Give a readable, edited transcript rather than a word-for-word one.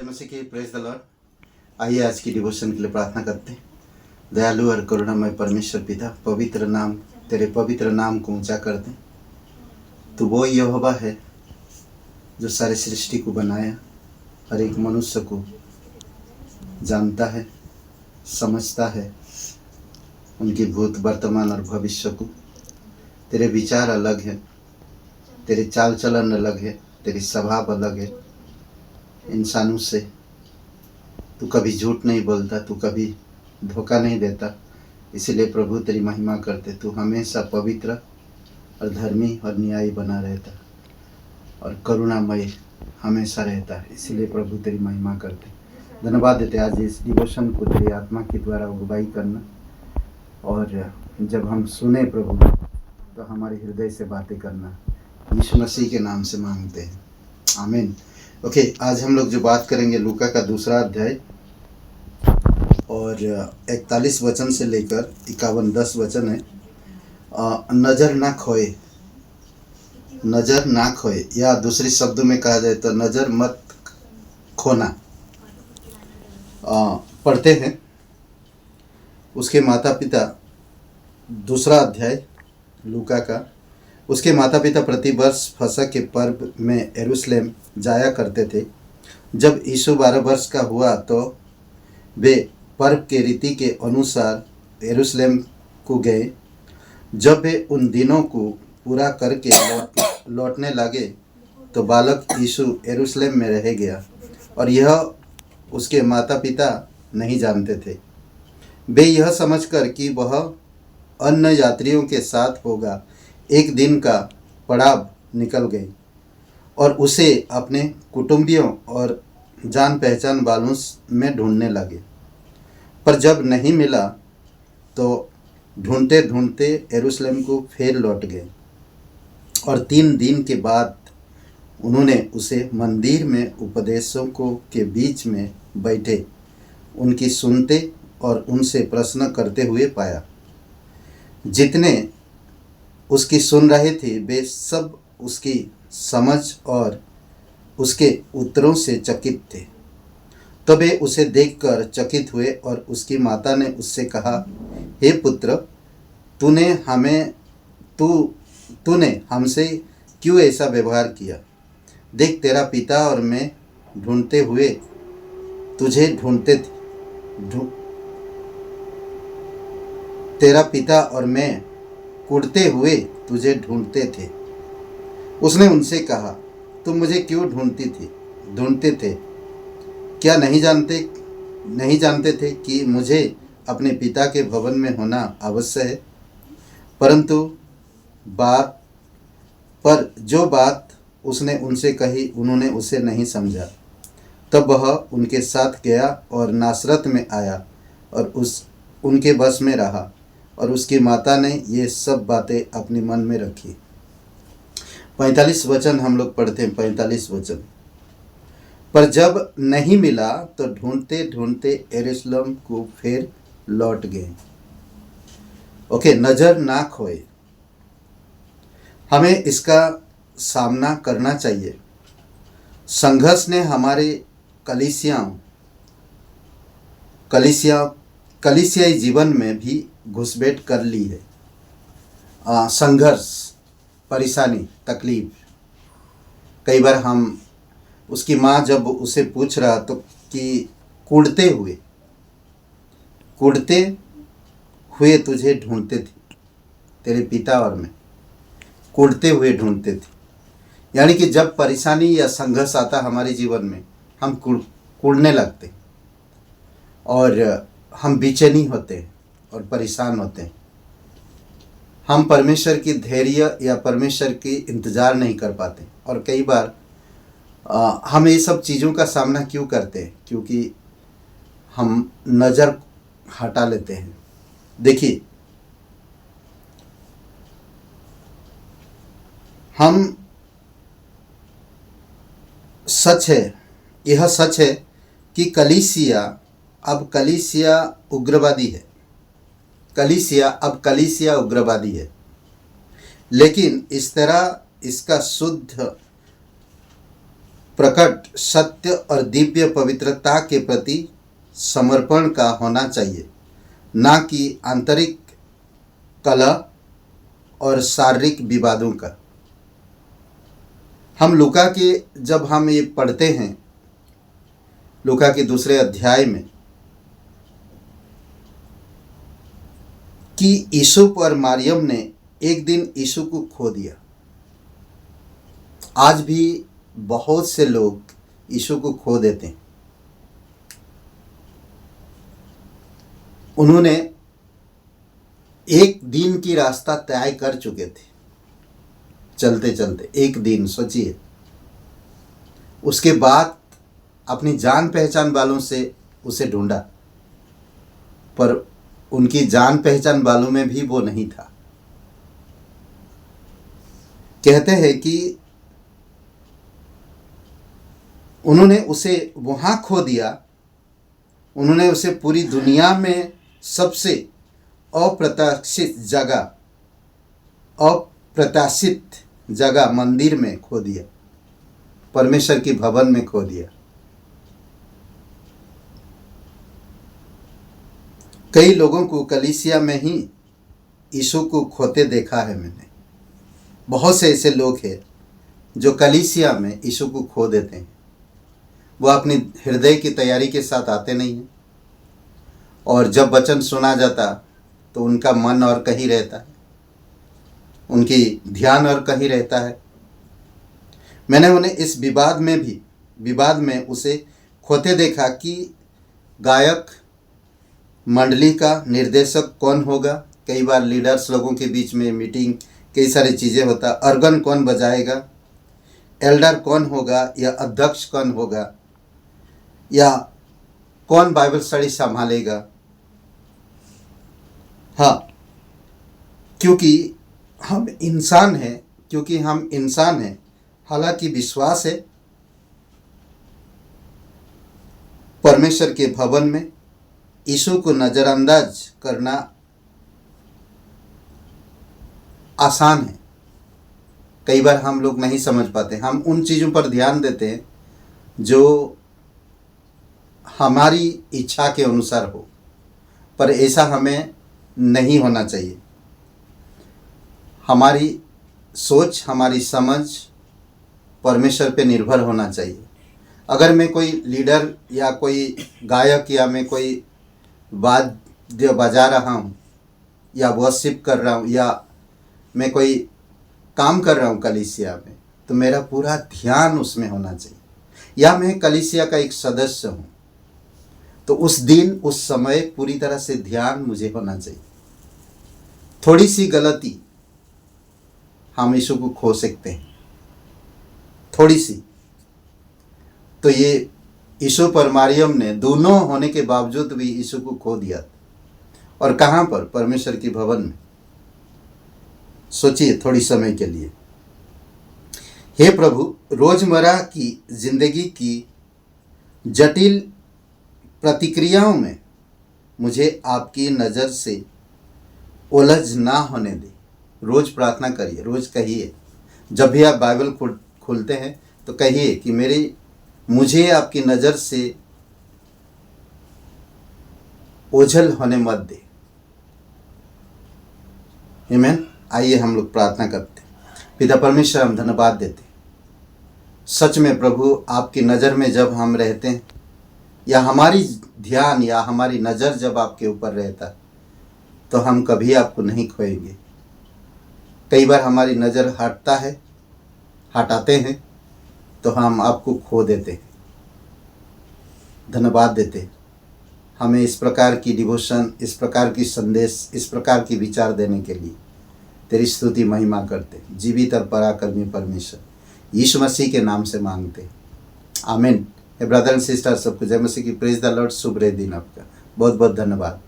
मसीह की praise the Lord. आइए आज की डिवोशन के लिए प्रार्थना करते हैं। दयालु और करुणामय परमेश्वर पिता, पवित्र नाम, तेरे पवित्र नाम को ऊंचा करते हैं। तू वो यहोवा है जो सारे सृष्टि को बनाया, हर एक मनुष्य को जानता है, समझता है, उनकी भूत, वर्तमान और भविष्य को। तेरे विचार अलग है, तेरे चाल चलन अलग है, तेरी स्वभाव अलग है इंसानों से। तू कभी झूठ नहीं बोलता, तू कभी धोखा नहीं देता। इसीलिए प्रभु तेरी महिमा करते। तू हमेशा पवित्र और धर्मी और न्यायी बना रहता और करुणामय हमेशा रहता है। इसीलिए प्रभु तेरी महिमा करते। धन्यवाद देते आज इस डिवोशन को तेरी आत्मा के द्वारा अगुवाई करना, और जब हम सुने प्रभु तो हमारे हृदय से बातें करना। यीशु मसीह के नाम से मांगते हैं, आमीन। ओके, आज हम लोग जो बात करेंगे लूका का 2 अध्याय और 41 वचन से लेकर 51-10 वचन है। नज़र ना खोए, नज़र ना खोए, या दूसरे शब्दों में कहा जाए तो नज़र मत खोना। पढ़ते हैं। उसके माता पिता, 2 अध्याय लूका का। उसके माता पिता प्रतिवर्ष फसह के पर्व में यरूशलेम जाया करते थे। जब यीशु 12 वर्ष का हुआ तो वे पर्व के रीति के अनुसार यरूशलेम को गए। जब वे उन दिनों को पूरा करके लौटने लगे तो बालक यीशु यरूशलेम में रह गया, और यह उसके माता पिता नहीं जानते थे। वे यह समझकर कि वह अन्य यात्रियों के साथ होगा, एक दिन का पड़ाव निकल गई और उसे अपने कुटुंबियों और जान पहचान वालों में ढूंढने लगे। पर जब नहीं मिला तो ढूंढते ढूंढते यरूशलेम को फिर लौट गए, और 3 दिन के बाद उन्होंने उसे मंदिर में उपदेशकों के बीच में बैठे उनकी सुनते और उनसे प्रश्न करते हुए पाया। जितने उसकी सुन रहे थे वे सब उसकी समझ और उसके उत्तरों से चकित थे। तब वे उसे देखकर चकित हुए, और उसकी माता ने उससे कहा, हे पुत्र, तूने हमसे क्यों ऐसा व्यवहार किया? देख, तेरा पिता और मैं ढूंढते हुए तुझे ढूंढते थे। तेरा पिता और मैं कुढ़ते हुए तुझे ढूंढते थे। उसने उनसे कहा, तुम मुझे क्यों ढूंढते थे? क्या नहीं जानते थे कि मुझे अपने पिता के भवन में होना अवश्य है? परंतु जो बात उसने उनसे कही उन्होंने उसे नहीं समझा। तब वह उनके साथ गया और नासरत में आया और उनके बस में रहा, और उसकी माता ने ये सब बातें अपने मन में रखी। 45 वचन हम लोग पढ़ते हैं। 45 वचन। पर जब नहीं मिला तो ढूंढते ढूंढते यरूशलेम को फिर लौट गए। ओके, नज़र ना खोए। हमें इसका सामना करना चाहिए। संघर्ष ने हमारे कलीसियाई जीवन में भी घुसपैठ कर ली है। संघर्ष, परेशानी, तकलीफ। कई बार हम उसकी माँ जब उसे पूछ रहा तो कि कुढ़ते हुए तुझे ढूंढते थे, तेरे पिता और मैं कुढ़ते हुए ढूंढते थे। यानी कि जब परेशानी या संघर्ष आता हमारे जीवन में, हम कुढ़ने लगते और हम बेचैनी होते हैं और परेशान होते हैं। हम परमेश्वर की धैर्य या परमेश्वर की इंतज़ार नहीं कर पाते। और कई बार हम ये सब चीज़ों का सामना क्यों करते हैं? क्योंकि हम नज़र हटा लेते हैं। देखिए, यह सच है कि कलीसिया अब कलीसिया उग्रवादी है, लेकिन इस तरह इसका शुद्ध प्रकट सत्य और दिव्य पवित्रता के प्रति समर्पण का होना चाहिए, ना कि आंतरिक कलह और शारीरिक विवादों का। हम लूका के जब हम ये पढ़ते हैं, लूका के 2 अध्याय में, कि यूसुफ और मरियम ने एक दिन यीशु को खो दिया। आज भी बहुत से लोग यीशु को खो देते हैं। उन्होंने एक दिन की रास्ता तय कर चुके थे, चलते चलते एक दिन, सोचिए। उसके बाद अपनी जान पहचान वालों से उसे ढूंढा, पर उनकी जान पहचान वालों में भी वो नहीं था। कहते हैं कि उन्होंने उसे वहां खो दिया। उन्होंने उसे पूरी दुनिया में सबसे अप्रत्याशित जगह मंदिर में खो दिया, परमेश्वर के भवन में खो दिया। कई लोगों को कलीसिया में ही यीशु को खोते देखा है मैंने। बहुत से ऐसे लोग हैं जो कलीसिया में यीशु को खो देते हैं। वो अपनी हृदय की तैयारी के साथ आते नहीं हैं, और जब वचन सुना जाता तो उनका मन और कहीं रहता है, उनकी ध्यान और कहीं रहता है। मैंने उन्हें इस विवाद में उसे खोते देखा कि गायक मंडली का निर्देशक कौन होगा। कई बार लीडर्स लोगों के बीच में मीटिंग, कई सारी चीज़ें होता। ऑर्गन कौन बजाएगा, एल्डर कौन होगा, या अध्यक्ष कौन होगा, या कौन बाइबल स्टडी संभालेगा। हाँ, क्योंकि हम इंसान हैं, हालांकि विश्वास है परमेश्वर के भवन में यीशु को नज़रअंदाज करना आसान है। कई बार हम लोग नहीं समझ पाते। हम उन चीज़ों पर ध्यान देते हैं जो हमारी इच्छा के अनुसार हो, पर ऐसा हमें नहीं होना चाहिए। हमारी सोच, हमारी समझ परमेश्वर पे निर्भर होना चाहिए। अगर मैं कोई लीडर या कोई गायक या मैं कोई वाद्य बजा रहा हूँ या वर्शिप कर रहा हूँ या मैं कोई काम कर रहा हूँ कलीसिया में, तो मेरा पूरा ध्यान उसमें होना चाहिए। या मैं कलीसिया का एक सदस्य हूँ, तो उस दिन उस समय पूरी तरह से ध्यान मुझे होना चाहिए। थोड़ी सी गलती हम यीशु को खो सकते हैं, थोड़ी सी। तो ये यीशु पर मरियम ने दोनों होने के बावजूद भी यीशु को खो दिया। और कहाँ पर? परमेश्वर के भवन में। सोचिए थोड़ी समय के लिए। हे प्रभु, रोजमर्रा की जिंदगी की जटिल प्रतिक्रियाओं में मुझे आपकी नज़र से उलझ ना होने दे। रोज प्रार्थना करिए, रोज कहिए। जब भी आप बाइबल खोलते हैं तो कहिए कि मुझे आपकी नज़र से ओझल होने मत दे। आमीन। आइए हम लोग प्रार्थना करते हैं। पिता परमेश्वर, हम धन्यवाद देते हैं। सच में प्रभु, आपकी नज़र में जब हम रहते हैं, या हमारी ध्यान या हमारी नज़र जब आपके ऊपर रहता, तो हम कभी आपको नहीं खोएंगे। कई बार हमारी नज़र हटाते हैं तो हम आपको खो देते हैं। धन्यवाद देते हैं हमें इस प्रकार की डिवोशन, इस प्रकार की संदेश, इस प्रकार की विचार देने के लिए। तेरी स्तुति महिमा करते, जीवित और पराक्रमी परमेश्वर यीशु मसीह के नाम से मांगते हैं, आमीन। ब्रदर एंड सिस्टर, सबको जय मसीह की। Praise the Lord. शुभ दिन आपका। बहुत बहुत धन्यवाद।